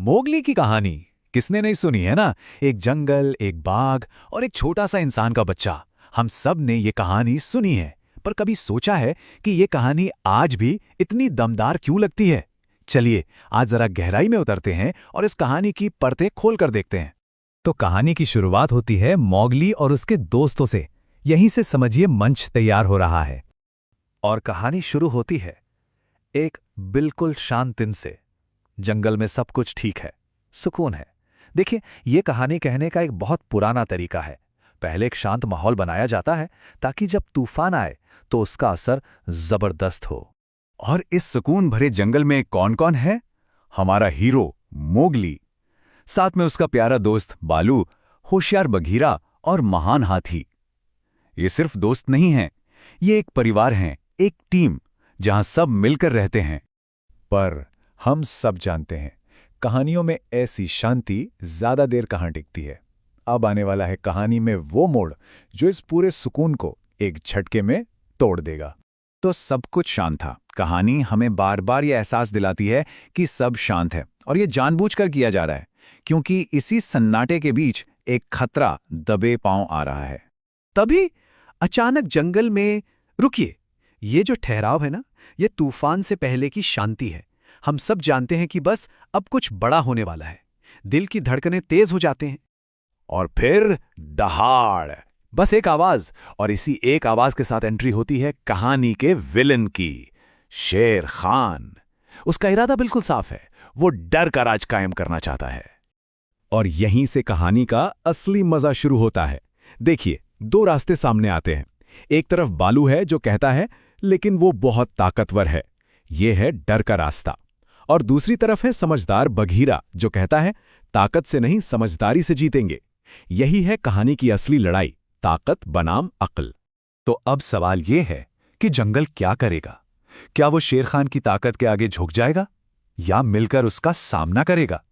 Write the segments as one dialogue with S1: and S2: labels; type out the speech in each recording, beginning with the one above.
S1: Mowgli की कहानी किसने नहीं सुनी है ना। एक जंगल, एक बाघ और एक छोटा सा इंसान का बच्चा। हम सब ने ये कहानी सुनी है, पर कभी सोचा है कि ये कहानी आज भी इतनी दमदार क्यों लगती है। चलिए आज जरा गहराई में उतरते हैं और इस कहानी की परतें खोलकर देखते हैं। तो कहानी की शुरुआत होती है मोगली और उसके दोस्तों से। यहीं से समझिए मंच तैयार हो रहा है। और कहानी शुरू होती है एक बिल्कुल शांत दिन से। जंगल में सब कुछ ठीक है, सुकून है। देखिए, ये कहानी कहने का एक बहुत पुराना तरीका है। पहले एक शांत माहौल बनाया जाता है ताकि जब तूफान आए तो उसका असर जबरदस्त हो। और इस सुकून भरे जंगल में कौन कौन है? हमारा हीरो मोगली, साथ में उसका प्यारा दोस्त बालू, होशियार बघीरा और महान हाथी। ये सिर्फ दोस्त नहीं हैं, ये एक परिवार हैं, एक टीम जहां सब मिलकर रहते हैं। पर हम सब जानते हैं, कहानियों में ऐसी शांति ज्यादा देर कहां टिकती है। अब आने वाला है कहानी में वो मोड़ जो इस पूरे सुकून को एक झटके में तोड़ देगा। तो सब कुछ शांत था। कहानी हमें बार बार ये एहसास दिलाती है कि सब शांत है और ये जानबूझकर किया जा रहा है, क्योंकि इसी सन्नाटे के बीच एक खतरा दबे पांव आ रहा है। तभी अचानक जंगल में, रुकिए, ये जो ठहराव है ना, ये तूफान से पहले की शांति है। हम सब जानते हैं कि बस अब कुछ बड़ा होने वाला है। दिल की धड़कनें तेज हो जाते हैं। और फिर दहाड़, बस एक आवाज, और इसी एक आवाज के साथ एंट्री होती है कहानी के विलन की, शेर खान। उसका इरादा बिल्कुल साफ है, वो डर का राज कायम करना चाहता है। और यहीं से कहानी का असली मजा शुरू होता है। देखिए, दो रास्ते सामने आते हैं। एक तरफ बालू है जो कहता है लेकिन वो बहुत ताकतवर है, ये है डर का रास्ता। और दूसरी तरफ है समझदार बघीरा जो कहता है ताकत से नहीं, समझदारी से जीतेंगे। यही है कहानी की असली लड़ाई, ताकत बनाम अक्ल। तो अब सवाल ये है कि जंगल क्या करेगा? क्या वो शेर खान की ताकत के आगे झुक जाएगा या मिलकर उसका सामना करेगा?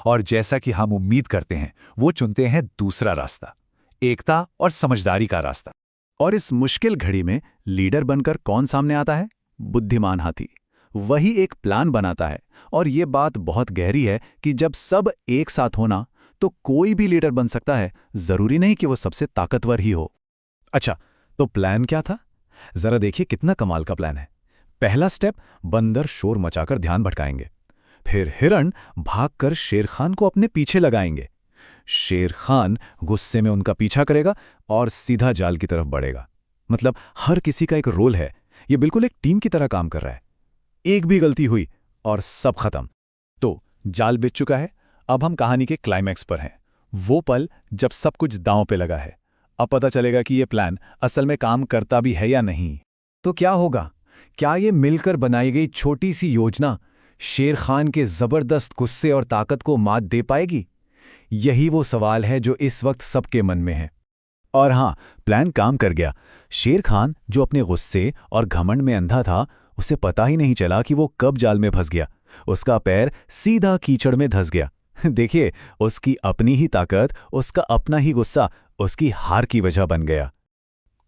S1: और जैसा कि हम उम्मीद करते हैं, वो चुनते हैं दूसरा रास्ता, एकता और समझदारी का रास्ता। और इस मुश्किल घड़ी में लीडर बनकर कौन सामने आता है? बुद्धिमान हाथी। वही एक प्लान बनाता है। और ये बात बहुत गहरी है कि जब सब एक साथ होना तो कोई भी लीडर बन सकता है, जरूरी नहीं कि वो सबसे ताकतवर ही हो। अच्छा, तो प्लान क्या था? जरा देखिए कितना कमाल का प्लान है। पहला स्टेप, बंदर शोर मचाकर ध्यान भटकाएंगे। फिर हिरण भागकर शेर खान को अपने पीछे लगाएंगे। शेर खान गुस्से में उनका पीछा करेगा और सीधा जाल की तरफ बढ़ेगा। मतलब हर किसी का एक रोल है, ये बिल्कुल एक टीम की तरह काम कर रहा है। एक भी गलती हुई और सब खत्म। तो जाल बिछ चुका है। अब हम कहानी के क्लाइमैक्स पर हैं, वो पल जब सब कुछ दांव पे लगा है। अब पता चलेगा कि ये प्लान असल में काम करता भी है या नहीं। तो क्या होगा? क्या ये मिलकर बनाई गई छोटी सी योजना शेर खान के जबरदस्त गुस्से और ताकत को मात दे पाएगी? यही वो सवाल है जो इस वक्त सबके मन में है। और हाँ, प्लान काम कर गया। शेर खान, जो अपने गुस्से और घमंड में अंधा था, उसे पता ही नहीं चला कि वो कब जाल में फंस गया। उसका पैर सीधा कीचड़ में धंस गया। देखिए, उसकी अपनी ही ताकत, उसका अपना ही गुस्सा उसकी हार की वजह बन गया।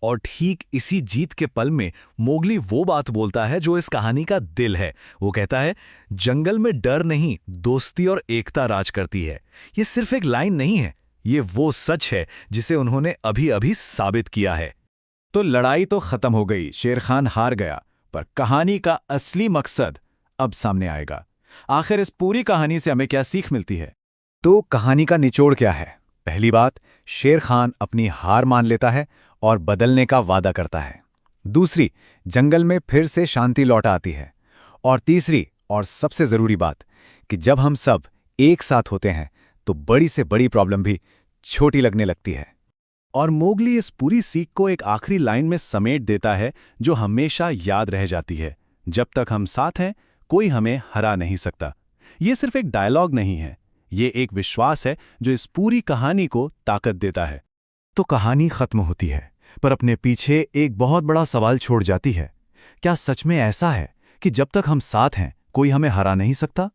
S1: और ठीक इसी जीत के पल में मोगली वो बात बोलता है जो इस कहानी का दिल है। वो कहता है, जंगल में डर नहीं, दोस्ती और एकता राज करती है। ये सिर्फ एक लाइन नहीं है, ये वो सच है जिसे उन्होंने अभी अभी साबित किया है। तो लड़ाई तो खत्म हो गई, शेर खान हार गया, पर कहानी का असली मकसद अब सामने आएगा। आखिर इस पूरी कहानी से हमें क्या सीख मिलती है? तो कहानी का निचोड़ क्या है? पहली बात, शेर खान अपनी हार मान लेता है और बदलने का वादा करता है। दूसरी, जंगल में फिर से शांति लौट आती है। और तीसरी और सबसे जरूरी बात, कि जब हम सब एक साथ होते हैं तो बड़ी से बड़ी प्रॉब्लम भी छोटी लगने लगती है। और मोगली इस पूरी सीख को एक आखिरी लाइन में समेट देता है जो हमेशा याद रह जाती है, जब तक हम साथ हैं कोई हमें हरा नहीं सकता। ये सिर्फ एक डायलॉग नहीं है, ये एक विश्वास है जो इस पूरी कहानी को ताकत देता है। तो कहानी खत्म होती है, पर अपने पीछे एक बहुत बड़ा सवाल छोड़ जाती है। क्या सच में ऐसा है कि जब तक हम साथ हैं कोई हमें हरा नहीं सकता?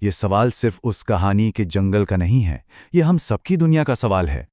S1: ये सवाल सिर्फ उस कहानी के जंगल का नहीं है, ये हम सबकी दुनिया का सवाल है।